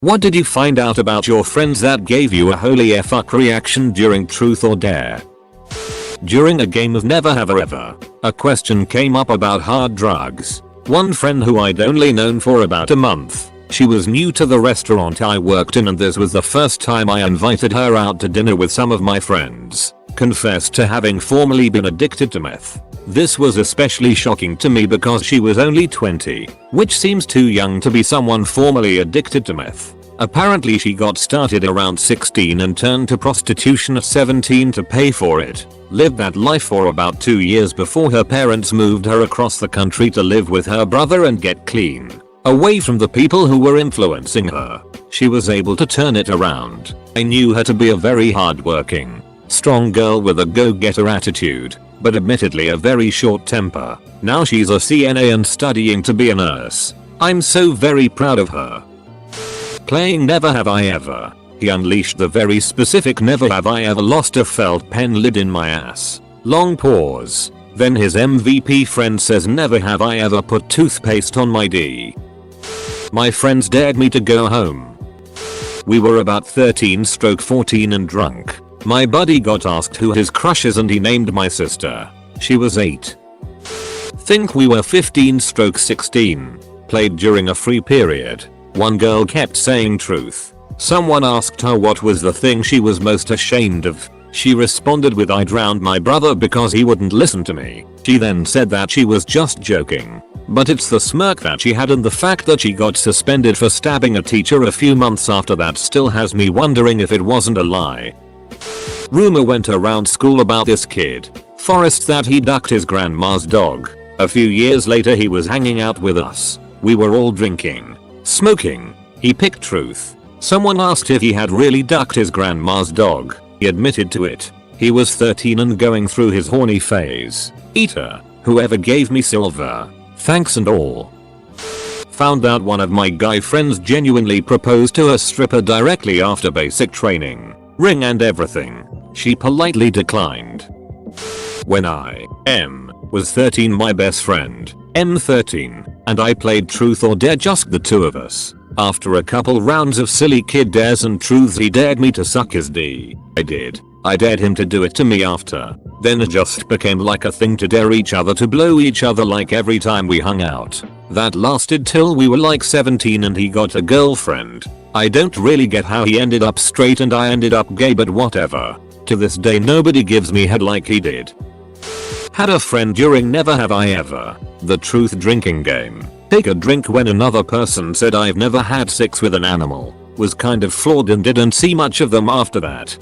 What did you find out about your friends that gave you a holy fuck reaction during Truth or Dare? During a game of Never Have I Ever, a question came up about hard drugs. One friend who I'd only known for about a month, she was new to the restaurant I worked in and this was the first time I invited her out to dinner with some of my friends, confessed to having formerly been addicted to meth. This was especially shocking to me because she was only 20, which seems too young to be someone formerly addicted to meth. Apparently she got started around 16 and turned to prostitution at 17 to pay for it. Lived that life for about 2 years before her parents moved her across the country to live with her brother and get clean, away from the people who were influencing her. She was able to turn it around. I knew her to be a very hardworking, strong girl with a go-getter attitude, but admittedly a very short temper. Now she's a CNA and studying to be a nurse. I'm so very proud of her. Playing Never Have I Ever, he unleashed the very specific never have I ever lost a felt pen lid in my ass. Long pause. Then his MVP friend says never have I ever put toothpaste on my D. My friends dared me to go home. We were about 13/14 and drunk. My buddy got asked who his crush is and he named my sister. She was 8. Think we were 15/16. Played during a free period. One girl kept saying truth. Someone asked her what was the thing she was most ashamed of. She responded with I drowned my brother because he wouldn't listen to me. She then said that she was just joking. But it's the smirk that she had and the fact that she got suspended for stabbing a teacher a few months after that still has me wondering if it wasn't a lie. Rumor went around school about this kid, Forrest, that he ducked his grandma's dog. A few years later he was hanging out with us. We were all drinking, smoking. He picked truth. Someone asked if he had really ducked his grandma's dog. He admitted to it. He was 13 and going through his horny phase. Eater, whoever gave me silver, thanks and all. Found out one of my guy friends genuinely proposed to a stripper directly after basic training, ring and everything. She politely declined. When I, M, was 13, my best friend, M13, and I played Truth or Dare, just the two of us. After a couple rounds of silly kid dares and truths he dared me to suck his D. I did. I dared him to do it to me after. Then it just became like a thing to dare each other to blow each other like every time we hung out. That lasted till we were like 17 and he got a girlfriend. I don't really get how he ended up straight and I ended up gay, but whatever. To this day nobody gives me head like he did. Had a friend during Never Have I Ever, the truth drinking game. Take a drink when another person said I've never had sex with an animal. Was kind of flawed and didn't see much of them after that.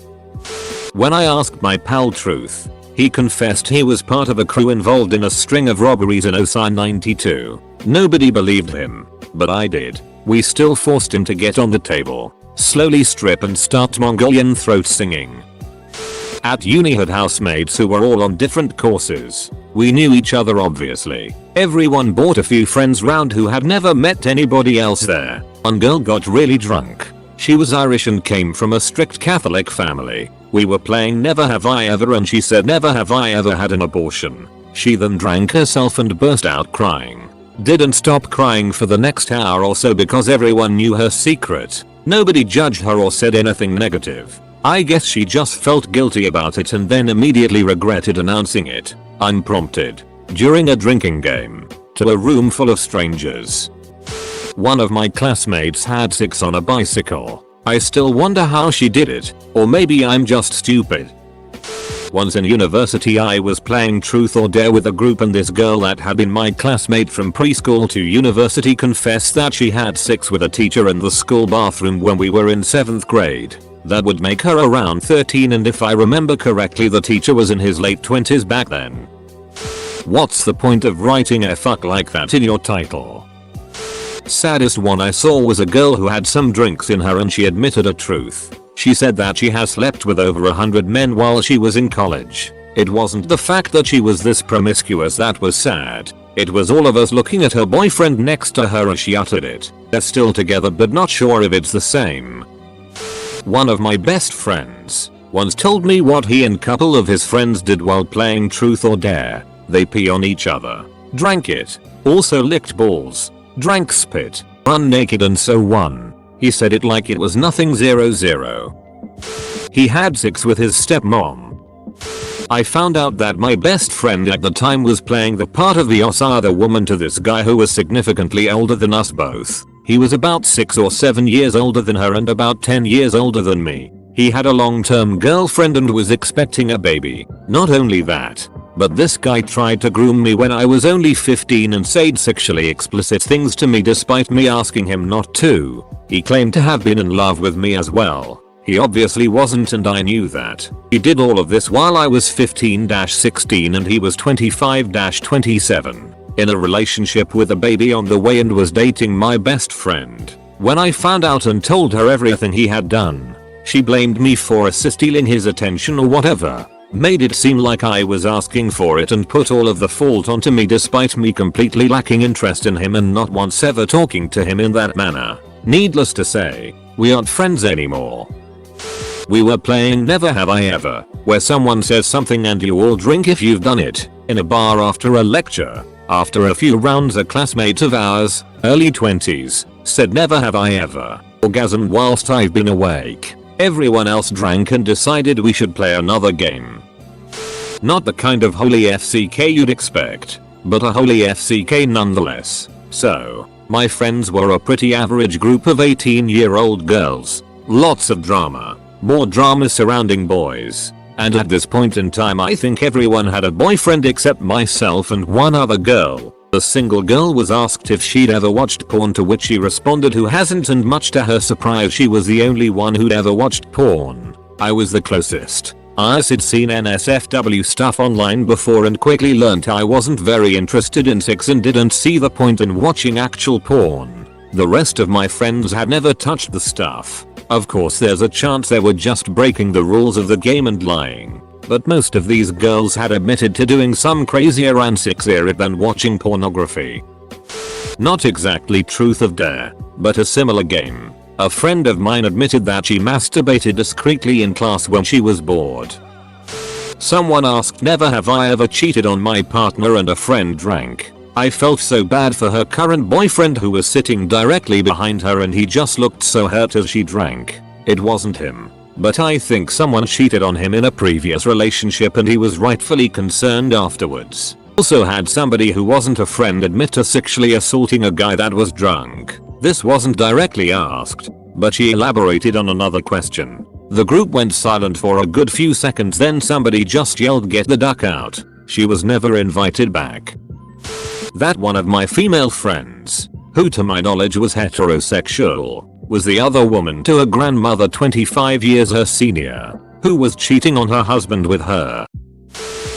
When I asked my pal Truth, he confessed he was part of a crew involved in a string of robberies in Osaka 92. Nobody believed him, but I did. We still forced him to get on the table, slowly strip and start Mongolian throat singing. At uni had housemates who were all on different courses. We knew each other obviously. Everyone brought a few friends round who had never met anybody else there. One girl got really drunk. She was Irish and came from a strict Catholic family. We were playing Never Have I Ever and she said never have I ever had an abortion. She then drank herself and burst out crying. Didn't stop crying for the next hour or so because everyone knew her secret. Nobody judged her or said anything negative. I guess she just felt guilty about it and then immediately regretted announcing it, unprompted, during a drinking game, to a room full of strangers. One of my classmates had sex on a bicycle. I still wonder how she did it, or maybe I'm just stupid. Once in university I was playing Truth or Dare with a group and this girl that had been my classmate from preschool to university confessed that she had sex with a teacher in the school bathroom when we were in 7th grade. That would make her around 13 and if I remember correctly the teacher was in his late 20s back then. What's the point of writing a fuck like that in your title? Saddest one I saw was a girl who had some drinks in her and she admitted a truth. She said that she has slept with over 100 men while she was in college. It wasn't the fact that she was this promiscuous that was sad. It was all of us looking at her boyfriend next to her as she uttered it. They're still together but not sure if it's the same. One of my best friends once told me what he and couple of his friends did while playing Truth or Dare. They pee on each other, drank it, also licked balls, drank spit, run naked and so on. He said it like it was nothing. 00. He had sex with his stepmom. I found out that my best friend at the time was playing the part of the other woman to this guy who was significantly older than us both. He was about 6 or 7 years older than her and about 10 years older than me. He had a long-term girlfriend and was expecting a baby. Not only that, but this guy tried to groom me when I was only 15 and said sexually explicit things to me despite me asking him not to. He claimed to have been in love with me as well. He obviously wasn't, and I knew that. He did all of this while I was 15-16 and he was 25-27. In a relationship with a baby on the way and was dating my best friend. When I found out and told her everything he had done, she blamed me for stealing his attention or whatever. Made it seem like I was asking for it and put all of the fault onto me despite me completely lacking interest in him and not once ever talking to him in that manner. Needless to say, we aren't friends anymore. We were playing Never Have I Ever, where someone says something and you all drink if you've done it, in a bar after a lecture. After a few rounds a classmate of ours, early 20s, said never have I ever orgasmed whilst I've been awake. Everyone else drank and decided we should play another game. Not the kind of holy FCK you'd expect, but a holy FCK nonetheless. So, my friends were a pretty average group of 18-year-old girls. Lots of drama. More drama surrounding boys. And at this point in time I think everyone had a boyfriend except myself and one other girl. The single girl was asked if she'd ever watched porn, to which she responded who hasn't, and much to her surprise she was the only one who'd ever watched porn. I was the closest. I'd seen NSFW stuff online before and quickly learnt I wasn't very interested in sex and didn't see the point in watching actual porn. The rest of my friends had never touched the stuff. Of course there's a chance they were just breaking the rules of the game and lying, but most of these girls had admitted to doing some crazier and sexier than watching pornography. Not exactly truth or dare, but a similar game. A friend of mine admitted that she masturbated discreetly in class when she was bored. Someone asked never have I ever cheated on my partner and a friend drank. I felt so bad for her current boyfriend who was sitting directly behind her and he just looked so hurt as she drank. It wasn't him, but I think someone cheated on him in a previous relationship and he was rightfully concerned afterwards. Also had somebody who wasn't a friend admit to sexually assaulting a guy that was drunk. This wasn't directly asked, but she elaborated on another question. The group went silent for a good few seconds, then somebody just yelled get the duck out. She was never invited back. That one of my female friends, who to my knowledge was heterosexual, was the other woman to a grandmother 25 years her senior, who was cheating on her husband with her.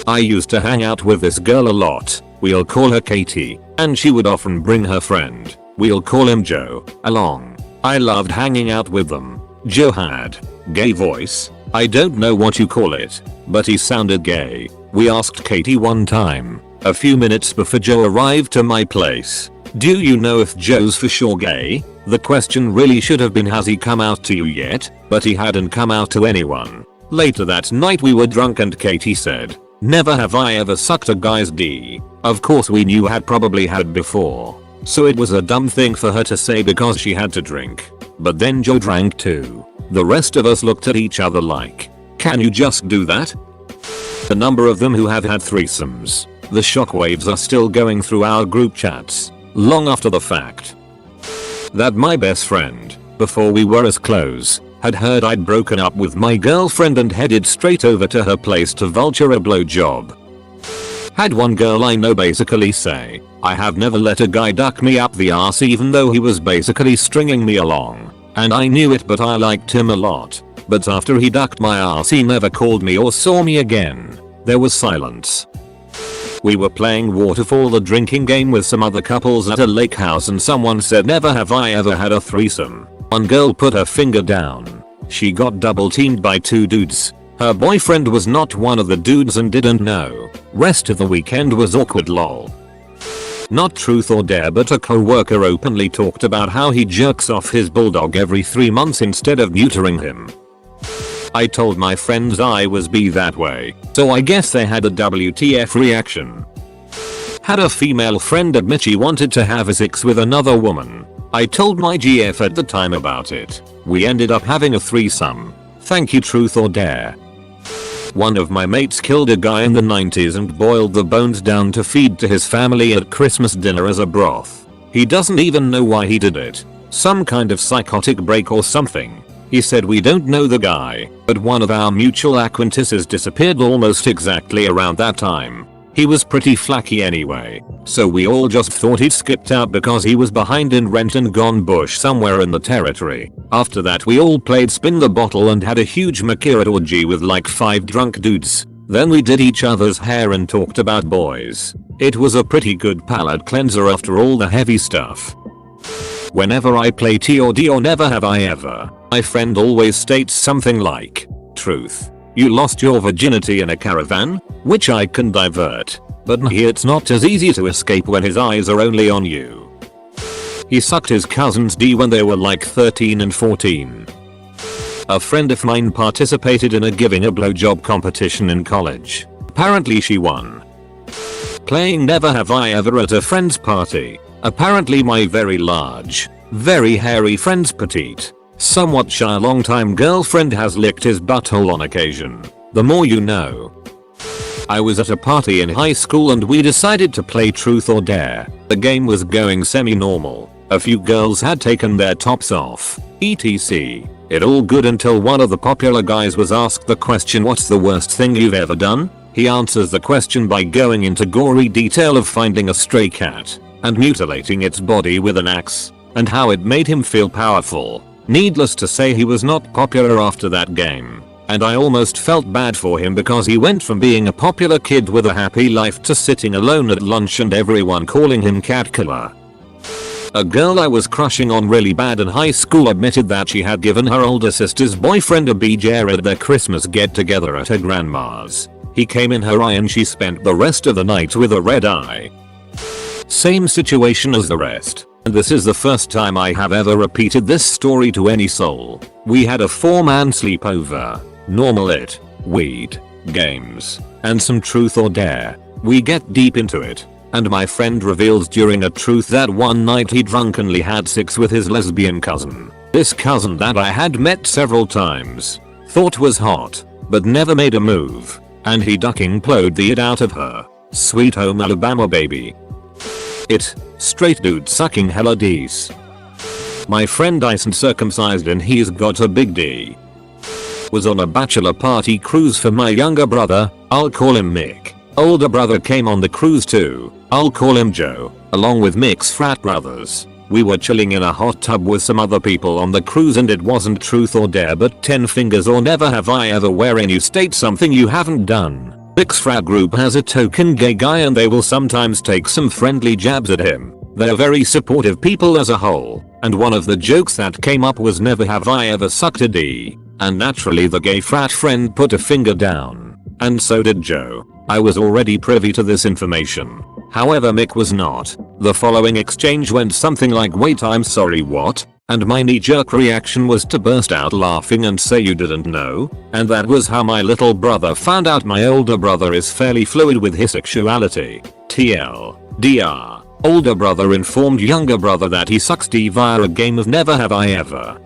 I used to hang out with this girl a lot, we'll call her Katie, and she would often bring her friend, we'll call him Joe, along. I loved hanging out with them. Joe had gay voice, I don't know what you call it, but he sounded gay. We asked Katie one time, a few minutes before Joe arrived to my place, do you know if Joe's for sure gay? The question really should have been has he come out to you yet? But he hadn't come out to anyone. Later that night we were drunk and Katie said, never have I ever sucked a guy's D. Of course we knew had probably had before, so it was a dumb thing for her to say because she had to drink. But then Joe drank too. The rest of us looked at each other like, can you just do that? The number of them who have had threesomes. The shockwaves are still going through our group chats, long after the fact. That my best friend, before we were as close, had heard I'd broken up with my girlfriend and headed straight over to her place to vulture a blowjob. Had one girl I know basically say, I have never let a guy duck me up the arse even though he was basically stringing me along. And I knew it, but I liked him a lot. But after he ducked my arse he never called me or saw me again. There was silence. We were playing Waterfall, the drinking game, with some other couples at a lake house and someone said never have I ever had a threesome. One girl put her finger down. She got double teamed by two dudes. Her boyfriend was not one of the dudes and didn't know. Rest of the weekend was awkward lol. Not truth or dare, but a co-worker openly talked about how he jerks off his bulldog every 3 months instead of neutering him. I told my friends I was that way, so I guess they had a WTF reaction. Had a female friend admit she wanted to have a sex with another woman. I told my GF at the time about it. We ended up having a threesome. Thank you, truth or dare. One of my mates killed a guy in the 90s and boiled the bones down to feed to his family at Christmas dinner as a broth. He doesn't even know why he did it. Some kind of psychotic break or something. He said we don't know the guy, but one of our mutual acquaintances disappeared almost exactly around that time. He was pretty flaky anyway, so we all just thought he'd skipped out because he was behind in rent and gone bush somewhere in the territory. After that we all played spin the bottle and had a huge Makira orgy with like 5 drunk dudes. Then we did each other's hair and talked about boys. It was a pretty good palate cleanser after all the heavy stuff. Whenever I play T or D or never have I ever, my friend always states something like, truth. You lost your virginity in a caravan? Which I can divert. But here it's not as easy to escape when his eyes are only on you. He sucked his cousin's D when they were like 13 and 14. A friend of mine participated in a giving a blowjob competition in college. Apparently she won. Playing never have I ever at a friend's party. Apparently my very large, very hairy friend's petite, somewhat shy long-time girlfriend has licked his butthole on occasion. The more you know. I was at a party in high school and we decided to play truth or dare. The game was going semi-normal. A few girls had taken their tops off, etc. It all good until one of the popular guys was asked the question, what's the worst thing you've ever done? He answers the question by going into gory detail of finding a stray cat and mutilating its body with an axe, and how it made him feel powerful. Needless to say he was not popular after that game, and I almost felt bad for him because he went from being a popular kid with a happy life to sitting alone at lunch and everyone calling him cat killer. A girl I was crushing on really bad in high school admitted that she had given her older sister's boyfriend a BJ at their Christmas get together at her grandma's. He came in her eye and she spent the rest of the night with a red eye. Same situation as the rest. And this is the first time I have ever repeated this story to any soul. We had a 4-man sleepover. Normal it, weed, games, and some truth or dare. We get deep into it, and my friend reveals during a truth that one night he drunkenly had sex with his lesbian cousin. This cousin that I had met several times, thought was hot, but never made a move, and he ducking plowed the it out of her. Sweet home Alabama baby. It, straight dude sucking hella D's. My friend isn't circumcised and he's got a big D. Was on a bachelor party cruise for my younger brother, I'll call him Mick. Older brother came on the cruise too, I'll call him Joe, along with Mick's frat brothers. We were chilling in a hot tub with some other people on the cruise and it wasn't truth or dare but 10 fingers or never have I ever, wherein you state something you haven't done. Mick's frat group has a token gay guy and they will sometimes take some friendly jabs at him. They're very supportive people as a whole, and one of the jokes that came up was never have I ever sucked a D, and naturally the gay frat friend put a finger down, and so did Joe. I was already privy to this information. However Mick was not. The following exchange went something like, wait, I'm sorry, what? And my knee-jerk reaction was to burst out laughing and say you didn't know? And that was how my little brother found out my older brother is fairly fluid with his sexuality. TLDR. Older brother informed younger brother that he sucks D via a game of never have I ever.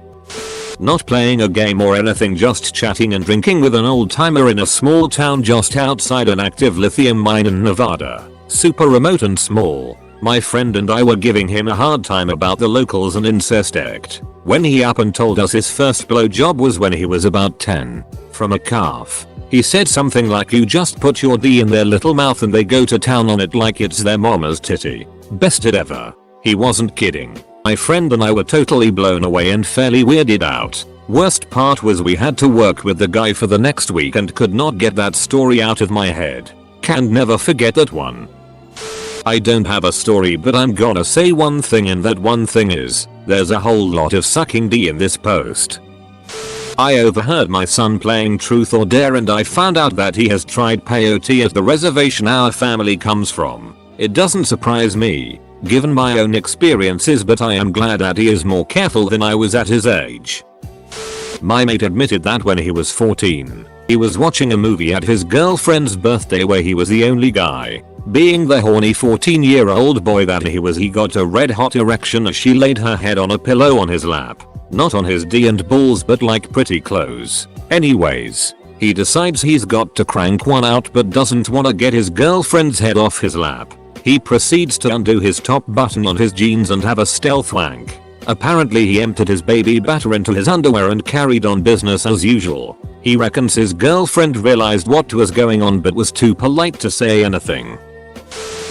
Not playing a game or anything, just chatting and drinking with an old timer in a small town just outside an active lithium mine in Nevada. Super remote and small. My friend and I were giving him a hard time about the locals and incest act, when he up and told us his first blowjob was when he was about 10, from a calf. He said something like, you just put your D in their little mouth and they go to town on it like it's their mama's titty. Best it ever. He wasn't kidding. My friend and I were totally blown away and fairly weirded out. Worst part was we had to work with the guy for the next week and could not get that story out of my head. Can never forget that one. I don't have a story, but I'm gonna say one thing, and that one thing is, there's a whole lot of sucking D in this post. I overheard my son playing truth or dare and I found out that he has tried peyote at the reservation our family comes from. It doesn't surprise me, given my own experiences, but I am glad that he is more careful than I was at his age. My mate admitted that when he was 14, he was watching a movie at his girlfriend's birthday where he was the only guy. Being the horny 14-year-old boy that he got a red hot erection as she laid her head on a pillow on his lap. Not on his D and balls but like pretty close. Anyways, he decides he's got to crank one out but doesn't wanna get his girlfriend's head off his lap. He proceeds to undo his top button on his jeans and have a stealth wank. Apparently he emptied his baby batter into his underwear and carried on business as usual. He reckons his girlfriend realized what was going on but was too polite to say anything.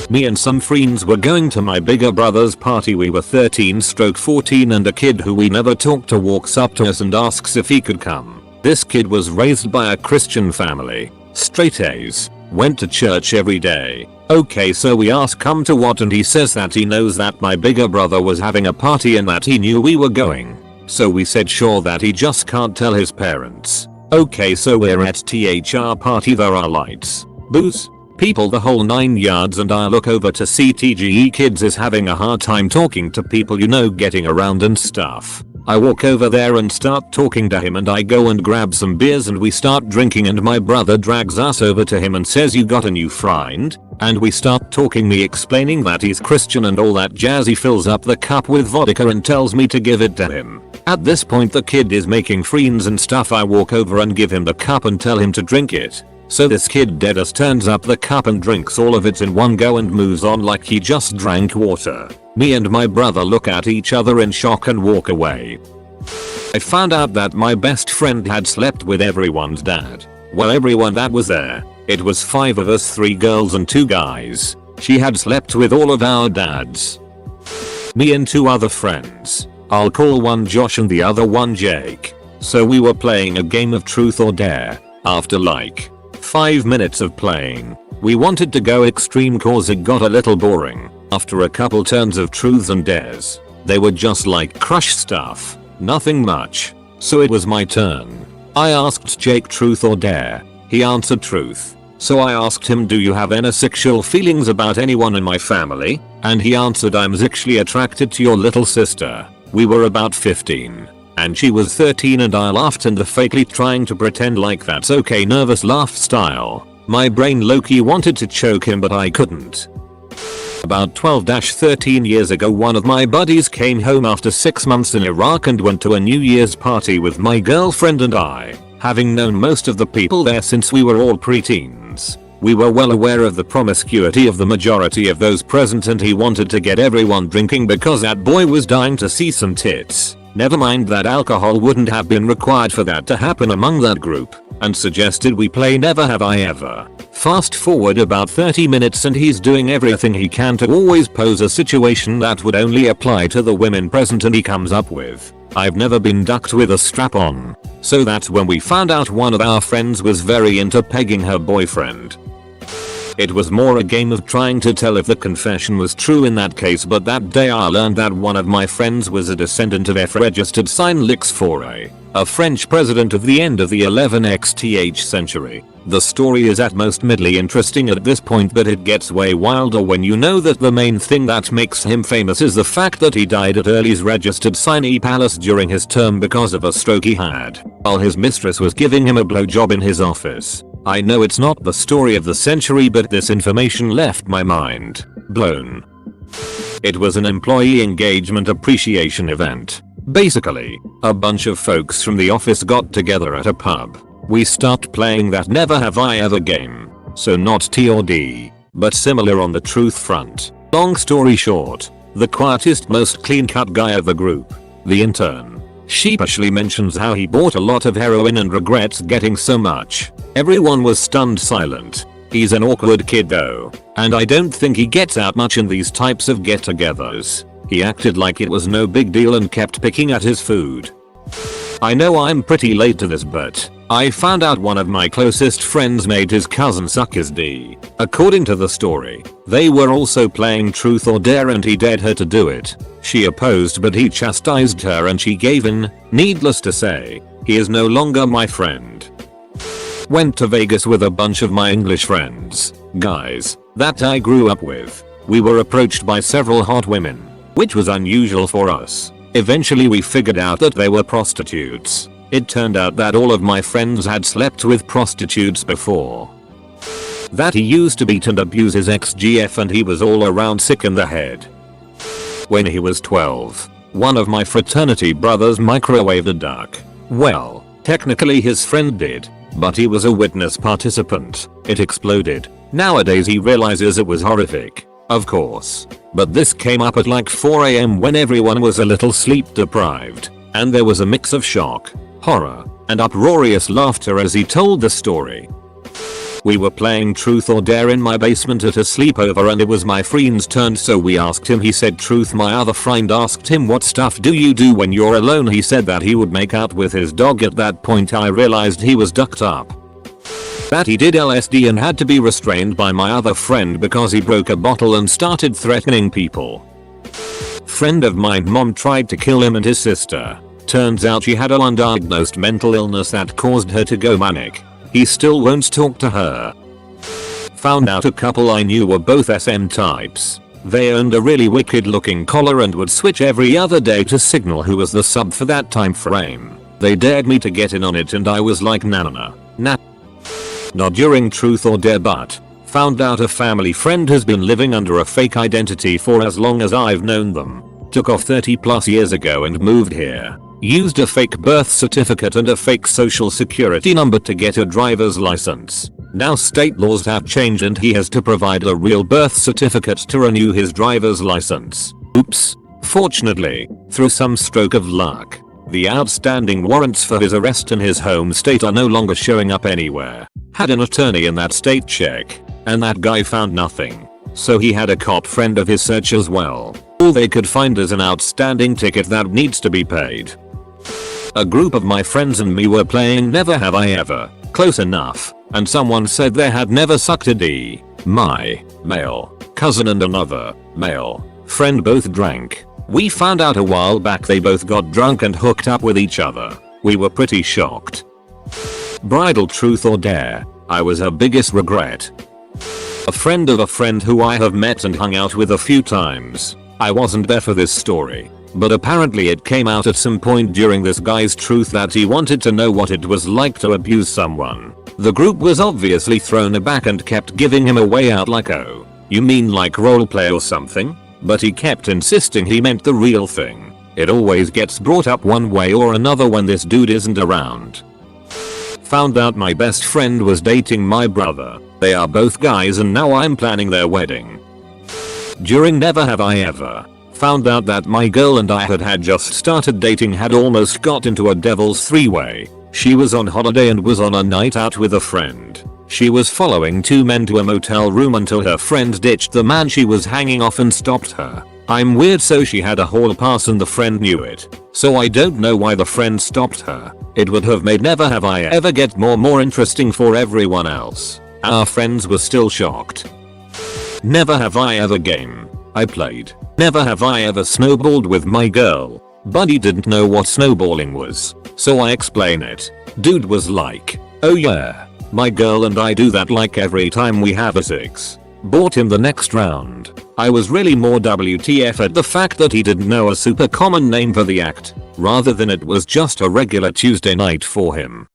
Me and some friends were going to my bigger brother's party. We were 13/14 and a kid who we never talked to walks up to us and asks if he could come. This kid was raised by a Christian family. Straight A's. Went to church every day. Okay, so we ask come to what, and he says that he knows that my bigger brother was having a party and that he knew we were going. So we said sure, that he just can't tell his parents. Okay, so we're at THR party, there are lights, booze, people, the whole 9 yards, and I look over to see TGE kids is having a hard time talking to people, you know, getting around and stuff. I walk over there and start talking to him, and I go and grab some beers and we start drinking, and my brother drags us over to him and says, you got a new friend? And we start talking, me explaining that he's Christian and all that jazz. He fills up the cup with vodka and tells me to give it to him. At this point the kid is making friends and stuff. I walk over and give him the cup and tell him to drink it. So this kid deadass turns up the cup and drinks all of it in one go and moves on like he just drank water. Me and my brother look at each other in shock and walk away. I found out that my best friend had slept with everyone's dad. Well, everyone that was there. It was 5 of us, 3 girls and 2 guys. She had slept with all of our dads. Me and 2 other friends. I'll call one Josh and the other one Jake. So we were playing a game of truth or dare. After like 5 minutes of playing, we wanted to go extreme cause it got a little boring. After a couple turns of truths and dares, they were just like crush stuff. Nothing much. So it was my turn. I asked Jake truth or dare. He answered truth. So I asked him, do you have any sexual feelings about anyone in my family? And he answered, I'm sexually attracted to your little sister. We were about 15. And she was 13, and I laughed and fakely trying to pretend like that's okay, nervous laugh style. My brain low-key wanted to choke him but I couldn't. About 12-13 years ago, one of my buddies came home after 6 months in Iraq and went to a New Year's party with my girlfriend and I. Having known most of the people there since we were all preteens, we were well aware of the promiscuity of the majority of those present, and he wanted to get everyone drinking because that boy was dying to see some tits. Never mind that alcohol wouldn't have been required for that to happen among that group, and suggested we play Never Have I Ever. Fast forward about 30 minutes and he's doing everything he can to always pose a situation that would only apply to the women present, and he comes up with, I've never been ducked with a strap on. So that's when we found out one of our friends was very into pegging her boyfriend. It was more a game of trying to tell if the confession was true in that case, but that day I learned that one of my friends was a descendant of F registered sign Lix Foray, a French president of the end of the 11th century. The story is at most middly interesting at this point, but it gets way wilder when you know that the main thing that makes him famous is the fact that he died at Early's registered signee palace during his term because of a stroke he had while his mistress was giving him a blowjob in his office. I know it's not the story of the century, but this information left my mind blown. It was an employee engagement appreciation event. Basically, a bunch of folks from the office got together at a pub. We stopped playing that Never Have I Ever game. So not T or D, but similar on the truth front. Long story short, the quietest, most clean-cut guy of the group, the intern, sheepishly mentions how he bought a lot of heroin and regrets getting so much. Everyone was stunned silent. He's an awkward kid though, and I don't think he gets out much in these types of get-togethers. He acted like it was no big deal and kept picking at his food. I know I'm pretty late to this, but I found out one of my closest friends made his cousin suck his D. According to the story, they were also playing truth or dare and he dared her to do it. She opposed, but he chastised her and she gave in. Needless to say, he is no longer my friend. Went to Vegas with a bunch of my English friends, guys, that I grew up with. We were approached by several hot women, which was unusual for us. Eventually we figured out that they were prostitutes. It turned out that all of my friends had slept with prostitutes before. That he used to beat and abuse his ex-GF and he was all around sick in the head. When he was 12, one of my fraternity brothers microwaved a duck. Well, technically his friend did, but he was a witness participant. It exploded. Nowadays he realizes it was horrific, of course. But this came up at like 4 AM when everyone was a little sleep deprived, and there was a mix of shock, horror, and uproarious laughter as he told the story. We were playing Truth or Dare in my basement at a sleepover and it was my friend's turn, so we asked him. He said truth. My other friend asked him, what stuff do you do when you're alone? He said that he would make out with his dog. At that point I realized he was ducked up. That he did LSD and had to be restrained by my other friend because he broke a bottle and started threatening people. Friend of mine mom tried to kill him and his sister. Turns out she had an undiagnosed mental illness that caused her to go manic. He still won't talk to her. Found out a couple I knew were both SM types. They owned a really wicked looking collar and would switch every other day to signal who was the sub for that time frame. They dared me to get in on it and I was like nah. Not during Truth or Dare, but found out a family friend has been living under a fake identity for as long as I've known them. Took off 30+ years ago and moved here. Used a fake birth certificate and a fake social security number to get a driver's license. Now state laws have changed and he has to provide a real birth certificate to renew his driver's license. Oops. Fortunately, through some stroke of luck, the outstanding warrants for his arrest in his home state are no longer showing up anywhere. Had an attorney in that state check, and that guy found nothing. So he had a cop friend of his search as well. All they could find is an outstanding ticket that needs to be paid. A group of my friends and me were playing Never Have I Ever, close enough, and someone said they had never sucked a D. My male cousin and another male friend both drank. We found out a while back they both got drunk and hooked up with each other. We were pretty shocked. Bridal Truth or Dare. I was her biggest regret. A friend of a friend who I have met and hung out with a few times. I wasn't there for this story, but apparently it came out at some point during this guy's truth that he wanted to know what it was like to abuse someone. The group was obviously thrown aback and kept giving him a way out like, oh, you mean like roleplay or something? But he kept insisting he meant the real thing. It always gets brought up one way or another when this dude isn't around. Found out my best friend was dating my brother. They are both guys and now I'm planning their wedding. During Never Have I Ever, found out that my girl and I had just started dating, had almost got into a devil's three-way. She was on holiday and was on a night out with a friend. She was following two men to a motel room until her friend ditched the man she was hanging off and stopped her. I'm weird, so she had a hall pass and the friend knew it. So I don't know why the friend stopped her. It would have made Never Have I Ever get more interesting for everyone else. Our friends were still shocked. Never Have I Ever game. I played Never Have I Ever snowballed with my girl. Buddy didn't know what snowballing was, so I explain it. Dude was like, oh yeah, my girl and I do that like every time we have a six. Bought him the next round. I was really more WTF at the fact that he didn't know a super common name for the act, rather than it was just a regular Tuesday night for him.